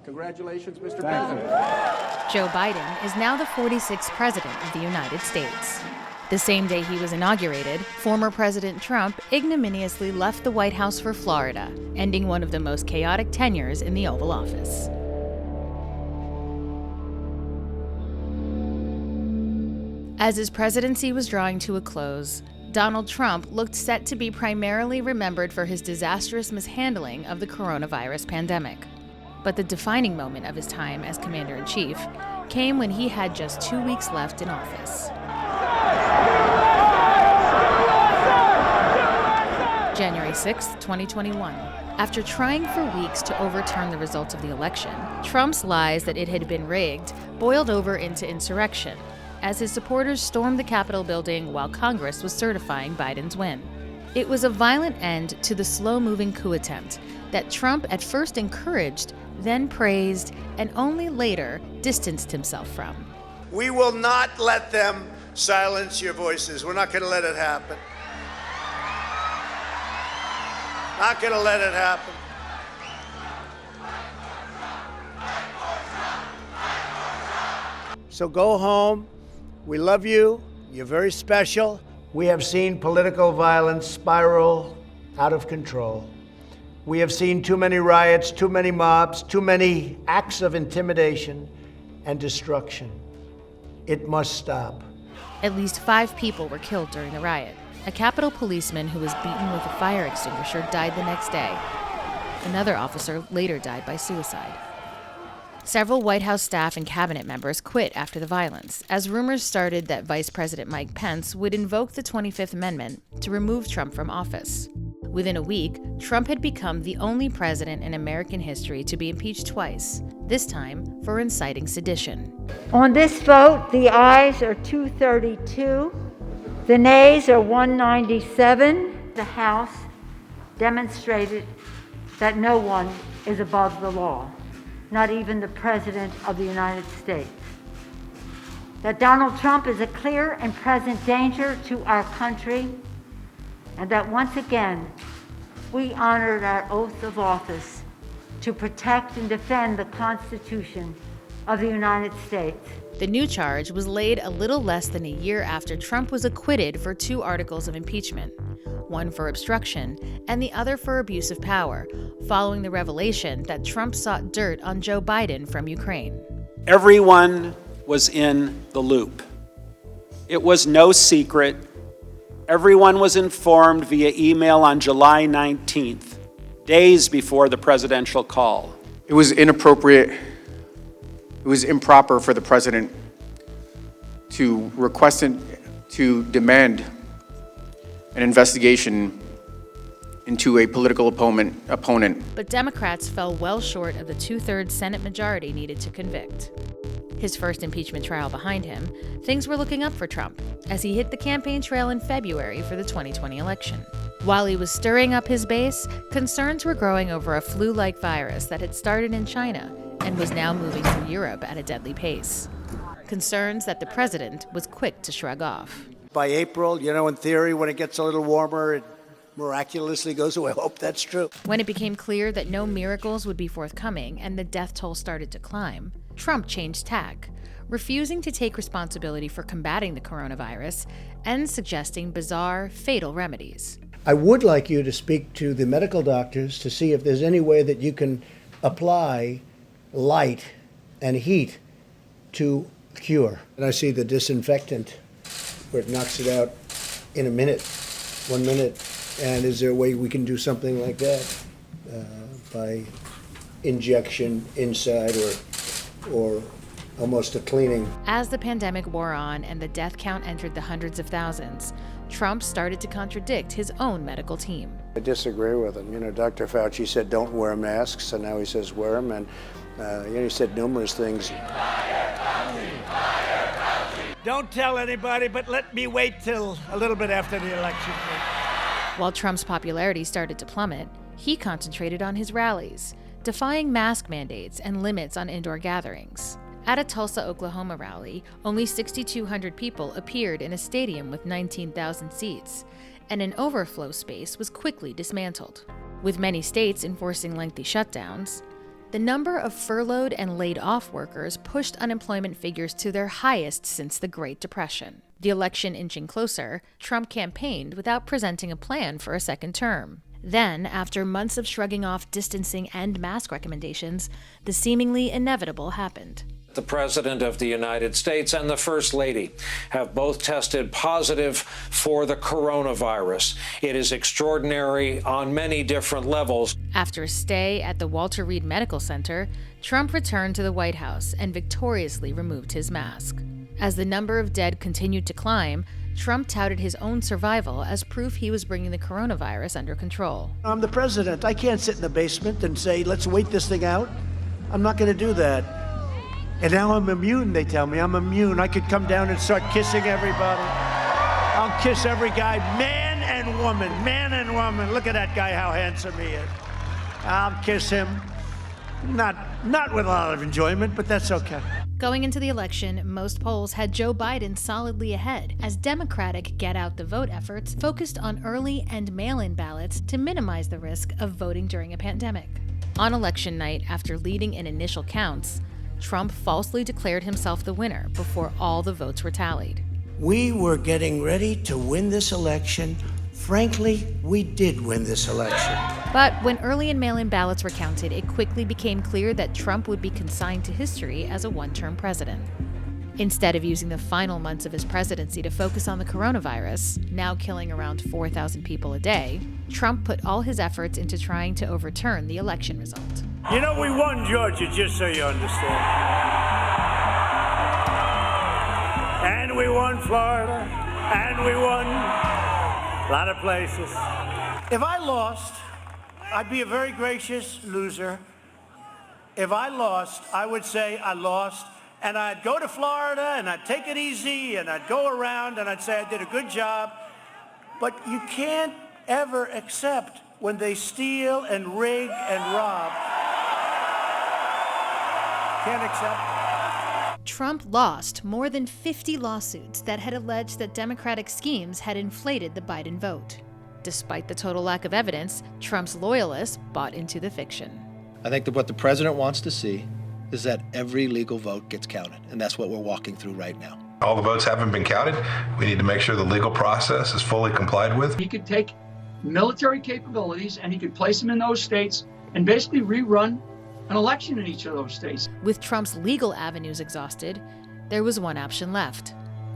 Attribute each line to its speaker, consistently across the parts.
Speaker 1: Congratulations, Mr. President.
Speaker 2: Joe Biden is now the 46th president of the United States. The same day he was inaugurated, former President Trump ignominiously left the White House for Florida, ending one of the most chaotic tenures in the Oval Office. As his presidency was drawing to a close, Donald Trump looked set to be primarily remembered for his disastrous mishandling of the coronavirus pandemic. But the defining moment of his time as commander-in-chief came when he had just 2 weeks left in office. January 6, 2021. After trying for weeks to overturn the results of the election, Trump's lies that it had been rigged boiled over into insurrection, as his supporters stormed the Capitol building while Congress was certifying Biden's win. It was a violent end to the slow-moving coup attempt that Trump at first encouraged, then praised, and only later distanced himself from.
Speaker 3: We will not let them silence your voices. We're not going to let it happen. Not going to let it happen. So go home. We love you. You're very special. We have seen political violence spiral out of control. We have seen too many riots, too many mobs, too many acts of intimidation and destruction. It must stop.
Speaker 2: At least 5 people were killed during the riot. A Capitol policeman who was beaten with a fire extinguisher died the next day. Another officer later died by suicide. Several White House staff and cabinet members quit after the violence, as rumors started that Vice President Mike Pence would invoke the 25th Amendment to remove Trump from office. Within a week, Trump had become the only president in American history to be impeached twice, this time for inciting sedition.
Speaker 4: On this vote, the ayes are 232, the nays are 197. The House demonstrated that no one is above the law, not even the President of the United States. That Donald Trump is a clear and present danger to our country, and that once again, we honored our oath of office to protect and defend the Constitution of the United States.
Speaker 2: The new charge was laid a little less than a year after Trump was acquitted for 2 articles of impeachment, one for obstruction and the other for abuse of power, following the revelation that Trump sought dirt on Joe Biden from Ukraine.
Speaker 5: Everyone was in the loop. It was no secret. Everyone was informed via email on July 19th, days before the presidential call.
Speaker 6: It was inappropriate. It was improper for the president to request and to demand an investigation into a political opponent.
Speaker 2: But Democrats fell well short of the 2/3 Senate majority needed to convict. His first impeachment trial behind him, things were looking up for Trump as he hit the campaign trail in February for the 2020 election. While he was stirring up his base, concerns were growing over a flu-like virus that had started in China and was now moving through Europe at a deadly pace. Concerns that the president was quick to shrug off.
Speaker 3: By April, in theory, when it gets a little warmer, it miraculously goes away. I hope that's true.
Speaker 2: When it became clear that no miracles would be forthcoming and the death toll started to climb, Trump changed tack, refusing to take responsibility for combating the coronavirus and suggesting bizarre, fatal remedies.
Speaker 3: I would like you to speak to the medical doctors to see if there's any way that you can apply light and heat to cure. And I see the disinfectant where it knocks it out in 1 minute. And is there a way we can do something like that by injection inside or almost a cleaning?
Speaker 2: As the pandemic wore on and the death count entered the hundreds of thousands, Trump started to contradict his own medical team.
Speaker 3: I disagree with him. Dr. Fauci said don't wear masks, and now he says wear them. And he said numerous things.
Speaker 7: Don't tell anybody, but let me wait till a little bit after the election.
Speaker 2: While Trump's popularity started to plummet, he concentrated on his rallies, defying mask mandates and limits on indoor gatherings. At a Tulsa, Oklahoma rally, only 6,200 people appeared in a stadium with 19,000 seats, and an overflow space was quickly dismantled. With many states enforcing lengthy shutdowns, The number of furloughed and laid off workers pushed unemployment figures to their highest since the Great Depression. The election inching closer, Trump campaigned without presenting a plan for a second term. Then, after months of shrugging off distancing and mask recommendations, the seemingly inevitable happened.
Speaker 8: The President of the United States and the First Lady have both tested positive for the coronavirus. It is extraordinary on many different levels.
Speaker 2: After a stay at the Walter Reed Medical Center, Trump returned to the White House and victoriously removed his mask. As the number of dead continued to climb, Trump touted his own survival as proof he was bringing the coronavirus under control.
Speaker 3: I'm the president. I can't sit in the basement and say, let's wait this thing out. I'm not going to do that. And now I'm immune, they tell me. I'm immune. I could come down and start kissing everybody. I'll kiss every guy, man and woman, man and woman. Look at that guy, how handsome he is. I'll kiss him. Not with a lot of enjoyment, but that's okay.
Speaker 2: Going into the election, most polls had Joe Biden solidly ahead, as Democratic get-out-the-vote efforts focused on early and mail-in ballots to minimize the risk of voting during a pandemic. On election night, after leading in initial counts, Trump falsely declared himself the winner before all the votes were tallied.
Speaker 3: We were getting ready to win this election. Frankly, we did win this election.
Speaker 2: But when early and mail-in ballots were counted, it quickly became clear that Trump would be consigned to history as a one-term president. Instead of using the final months of his presidency to focus on the coronavirus, now killing around 4,000 people a day, Trump put all his efforts into trying to overturn the election result.
Speaker 7: You know, we won Georgia, just so you understand. And we won Florida, and we won a lot of places. If I lost, I'd be a very gracious loser. If I lost, I would say I lost, and I'd go to Florida, and I'd take it easy, and I'd go around, and I'd say I did a good job. But you can't ever accept when they steal and rig and rob. Can't accept.
Speaker 2: Trump lost more than 50 lawsuits that had alleged that Democratic schemes had inflated the Biden vote. Despite the total lack of evidence, Trump's loyalists bought into the fiction.
Speaker 1: I think that what the president wants to see is that every legal vote gets counted, and that's what we're walking through right now.
Speaker 9: All the votes haven't been counted. We need to make sure the legal process is fully complied with.
Speaker 10: He could take military capabilities and he could place them in those states and basically rerun an election in each of those states.
Speaker 2: With Trump's legal avenues exhausted, there was one option left.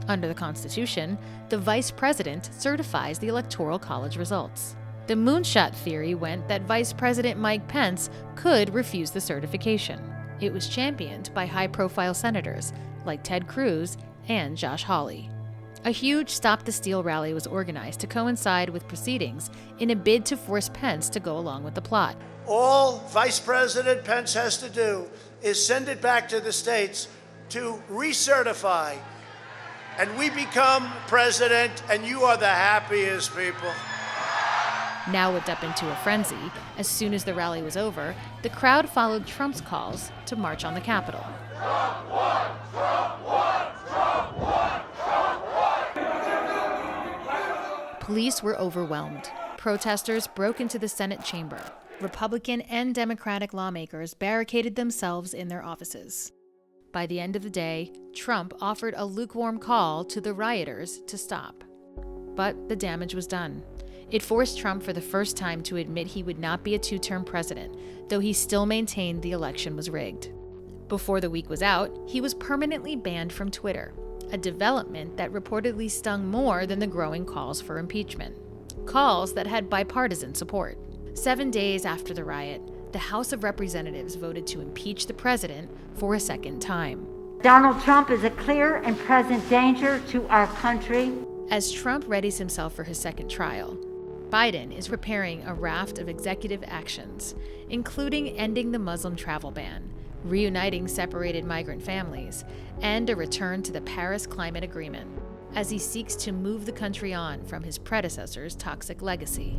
Speaker 2: Under the Constitution, the vice president certifies the Electoral College results. The moonshot theory went that Vice President Mike Pence could refuse the certification. It was championed by high-profile senators like Ted Cruz and Josh Hawley. A huge Stop the Steal rally was organized to coincide with proceedings in a bid to force Pence to go along with the plot.
Speaker 3: All Vice President Pence has to do is send it back to the states to recertify, and we become president, and you are the happiest people.
Speaker 2: Now whipped up into a frenzy, as soon as the rally was over, the crowd followed Trump's calls to march on the Capitol.
Speaker 11: Trump won! Trump won! Trump won! Trump won!
Speaker 2: Police were overwhelmed. Protesters broke into the Senate chamber. Republican and Democratic lawmakers barricaded themselves in their offices. By the end of the day, Trump offered a lukewarm call to the rioters to stop. But the damage was done. It forced Trump for the first time to admit he would not be a two-term president, though he still maintained the election was rigged. Before the week was out, he was permanently banned from Twitter, a development that reportedly stung more than the growing calls for impeachment. Calls that had bipartisan support. 7 days after the riot, the House of Representatives voted to impeach the president for a second time.
Speaker 4: Donald Trump is a clear and present danger to our country.
Speaker 2: As Trump readies himself for his second trial, Biden is preparing a raft of executive actions, including ending the Muslim travel ban, reuniting separated migrant families, and a return to the Paris Climate Agreement, as he seeks to move the country on from his predecessor's toxic legacy.